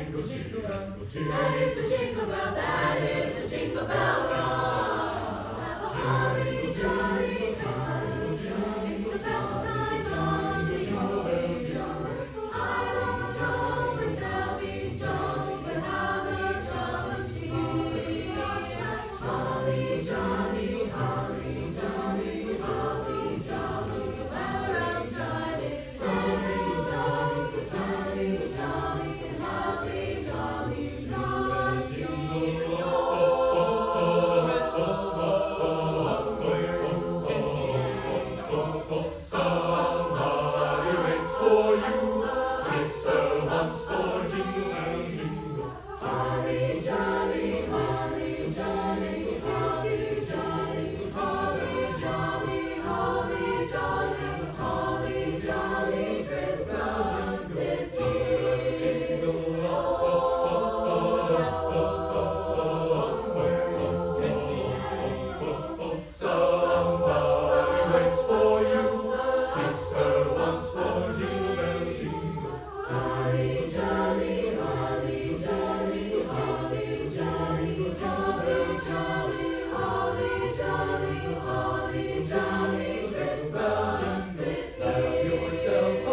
is the jingle bell. That is the jingle bell. That is the jingle bell roll. Have a holly jolly Christmas. It's the best time of the year. I don't know if there'll be snow, but have a drum of cheer. Holly jolly, holly jolly, holly jolly. The weather outside is holly jolly, jolly, jolly, holly jolly. Frosty Somebody waits for you. Whistle once more, jingle bell, jingle. holly jolly, holly jolly, holly jolly, holly jolly, holly jolly, holly jolly Christmas this year. Jingle all somebody waits for you. Whistle once more, jingle bell, jingle. Holly jolly, holly jolly, holly jolly, holly jolly, holly jolly, holly jolly Christmas this Have year. yourself a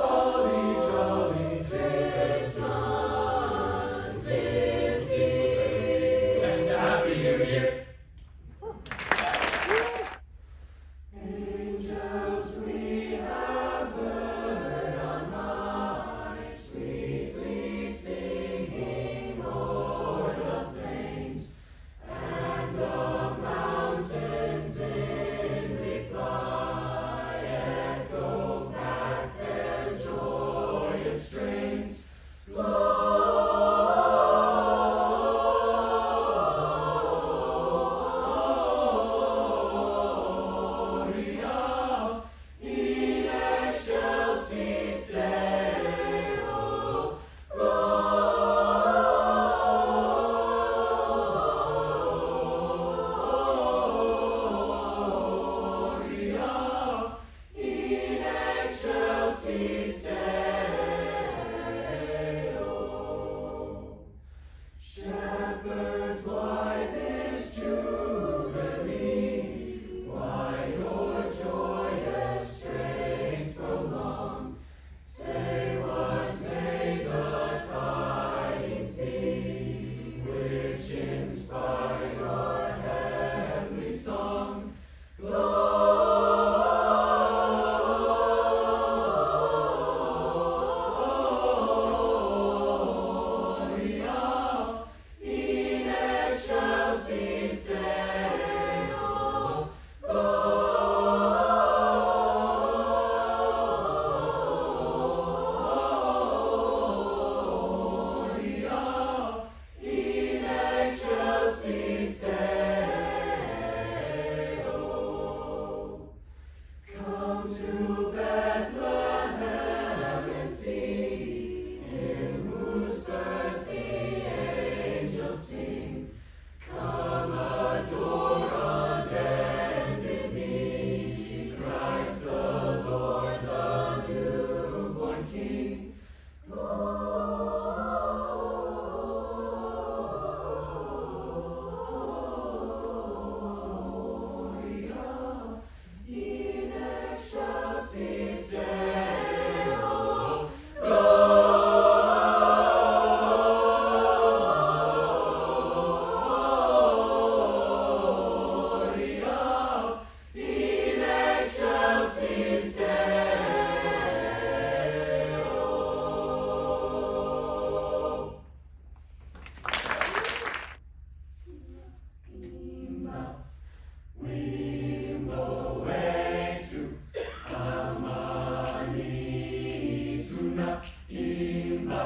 holly jolly Christmas this year. and a happy new year. Angels we have heard on high, sweetly singing o'er the plains, and the mountains in reply echo back their joyous strains. Gloria in excelsis Deo. Gloria in excelsis Deo. Shepherds, why this jubilee? Why your joyous strains prolong? Say what may the tidings be, which inspire your heavenly song. Gloria in excelsis Deo. Gloria in excelsis Deo. Come to Bethlehem and see, in whose birth the angels sing. Come adore on bended knee, Christ the Lord, the newborn King. Gloria in excelsis Deo. Gloria in excelsis Deo. Wimbo way to Amani tuna imba.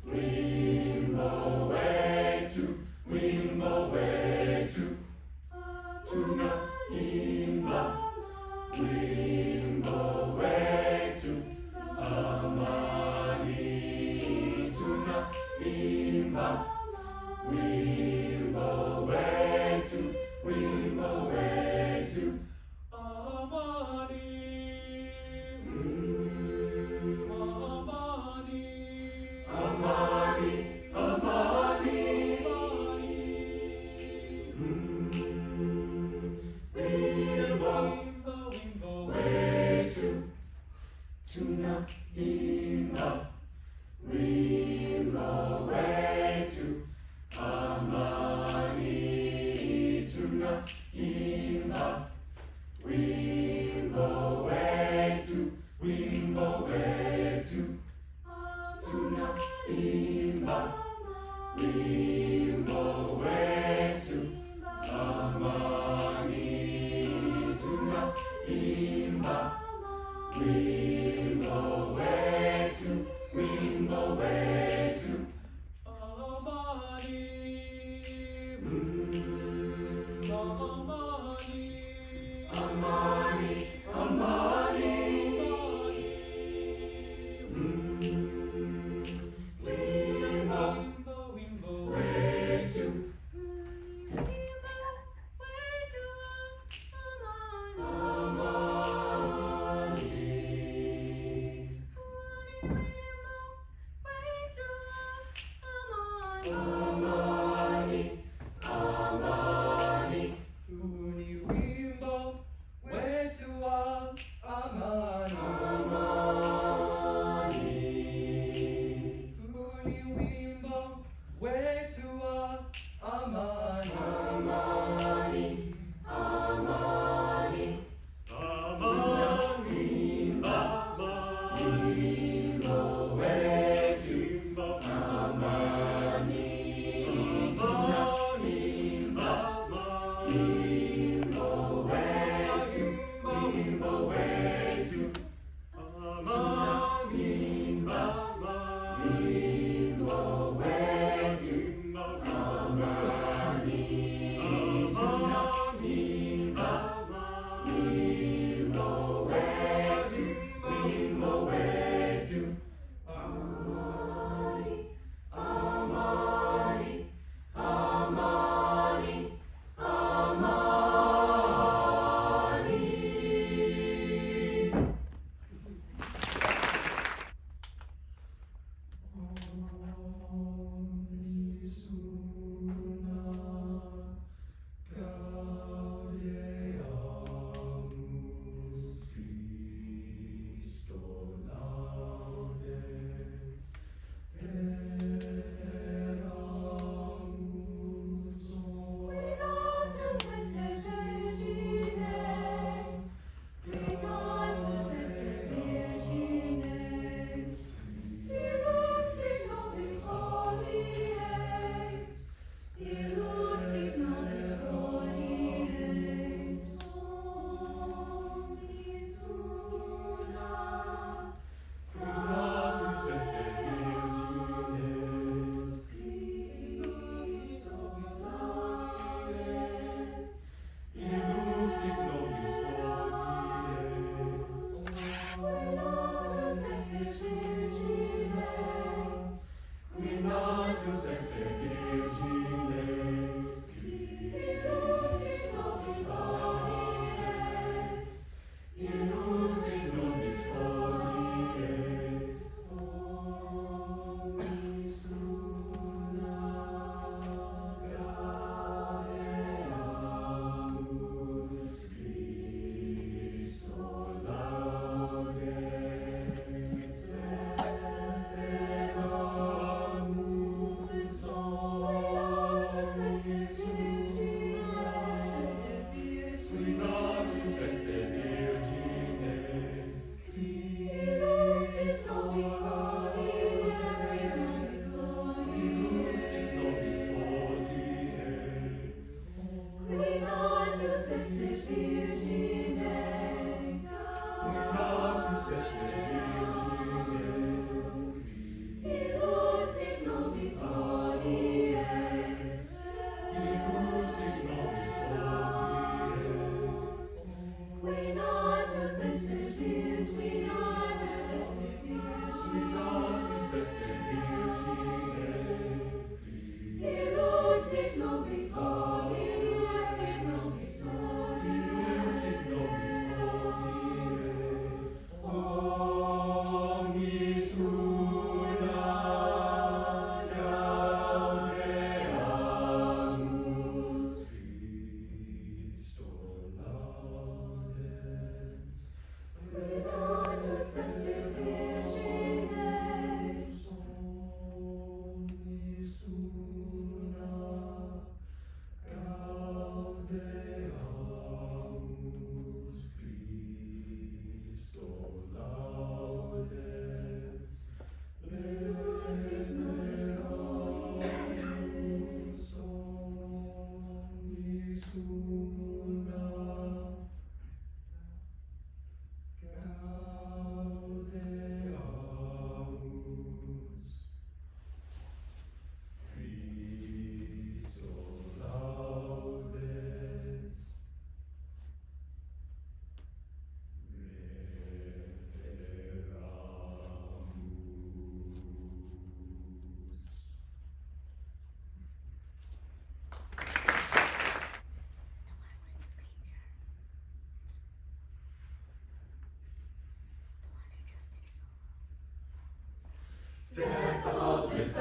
Wimbo way to tuna imba. Wimbo way to Amani tuna imba. Wimbo way to Amani. Amani. Rainbow way to Amani tuna imba. Rainbow way to tuna imba. Rainbow way to Amani tuna imba. Rainbow way to Amani. Amani, Amani, Rainbow way to Amani.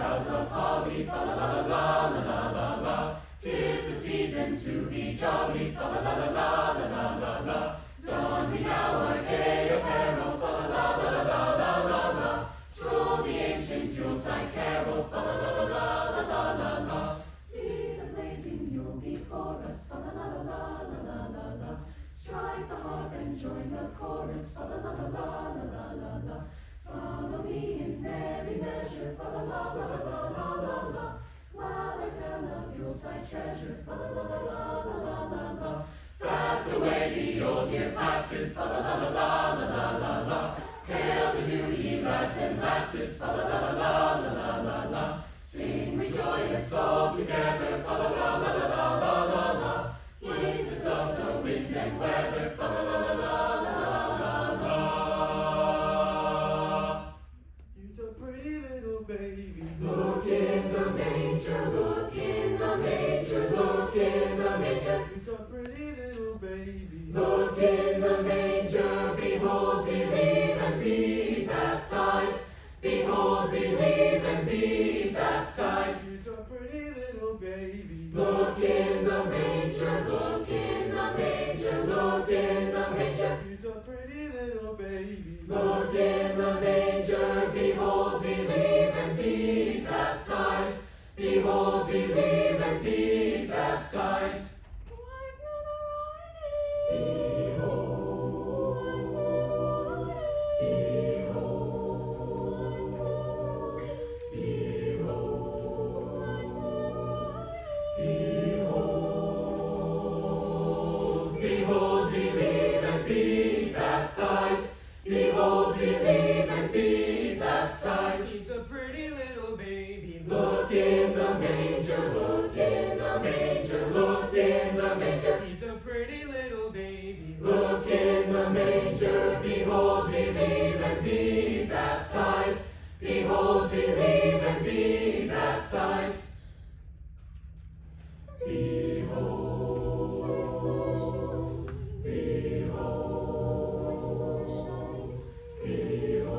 boughs of holly, fa la la la la la la la. 'Tis the season to be jolly, fa la la la la la la la. Don we now our gay apparel, fa la la la la la la la. Stroll the ancient Yuletide carol, fa la la la la la la la. See the blazing Yule before us, fa la la la la la la la. Strike the harp and join the chorus, fa la la la la la la la. Follow me in merry measure, fa la la la la la la la. While I tell of Yuletide treasure, fa la la la la la la la. Fast away the old year passes, fa la la la la la la la. Hail the new ye lads and lasses, fa la la la la la la la. Sing we joyous all together, fa la la la la la la la. Witness of the wind and weather, fa la la la la la la la. He's a pretty little baby. Look in the manger, look in the manger, look in the manger. He's a pretty little baby. Look in the manger, behold, believe, and be baptized. Behold, believe, and be baptized. He's a pretty little baby. Look in the manger, look in the manger, look in the manger. He's a pretty little baby. Look in the manger, behold, believe, and be baptized. Behold, believe, and be baptized. Wise men are riding. Behold. Wise men are riding. Behold. Wise men are riding. Behold. Behold, believe, and be baptized. Behold, believe, and be baptized. He's a pretty little baby. Look in the manger, look in the manger, look in the manger. He's a pretty little baby. Look in the manger, behold, believe, and be baptized. Behold, believe, and be baptized. Behold, behold, behold,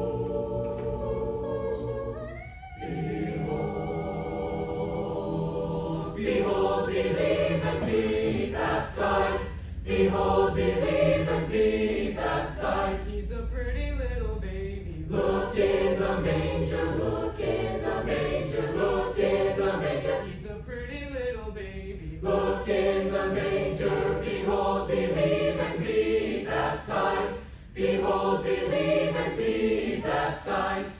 behold, believe, and be baptized. Behold, believe, and be baptized. He's a pretty little baby. Look in the manger, look in the manger, look in the manger. He's a pretty little baby. Look in the manger, behold, believe, and be baptized. Behold, believe, and be baptized.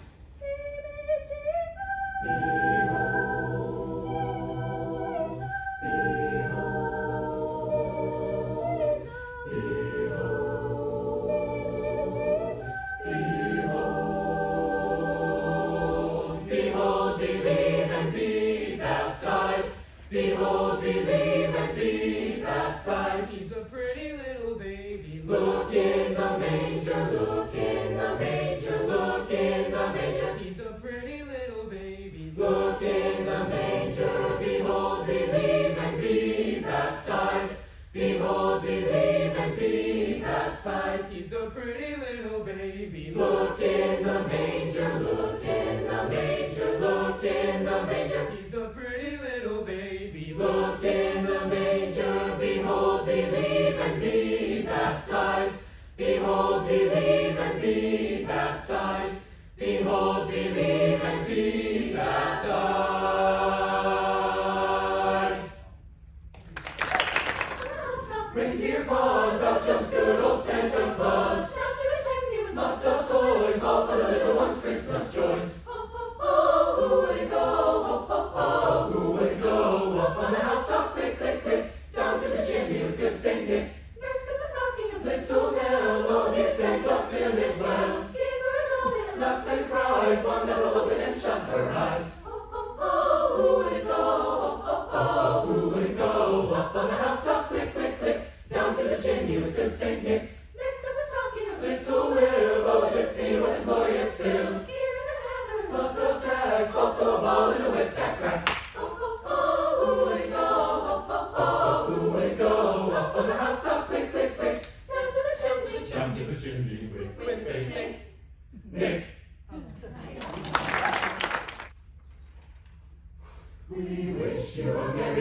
Behold, believe, and be baptized. Behold, believe, and be baptized. He's a pretty little baby. Look in the manger, look in the manger, look in the manger. He's a pretty little baby. Look in the manger, behold, believe, and be baptized. Behold, believe, and be baptized. He's a pretty little baby. Look in the manger, look in the manger, look in the manger. He's a pretty little baby. Look in the manger, behold, believe,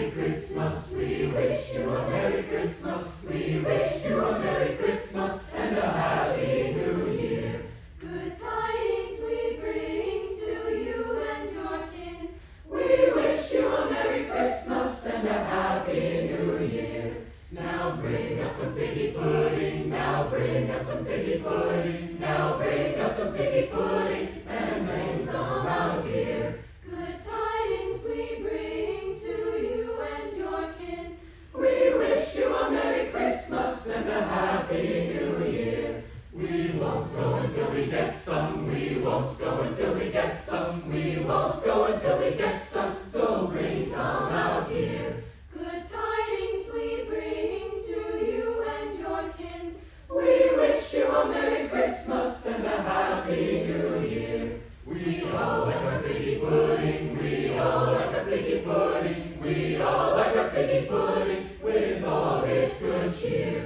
Merry Christmas. We wish you a Merry Christmas. We wish you a Merry Christmas and a Happy New Year. Good tidings we bring to you and your kin. We wish you a Merry Christmas and a Happy New Year. Now bring us some figgy pudding, now bring us some figgy pudding, now bring us some figgy pudding, and bring some out here. Good tidings we bring to you and your kin. We wish you a Merry Christmas and a Happy New Year. We won't go until we get some, we won't go until we get some, we won't go until we get some, so bring some out here. Good tidings we bring to you and your kin. We wish you a Merry Christmas and a Happy New Year. We all like our figgy pudding, we all like our figgy pudding, we all like our figgy pudding with all its good cheer.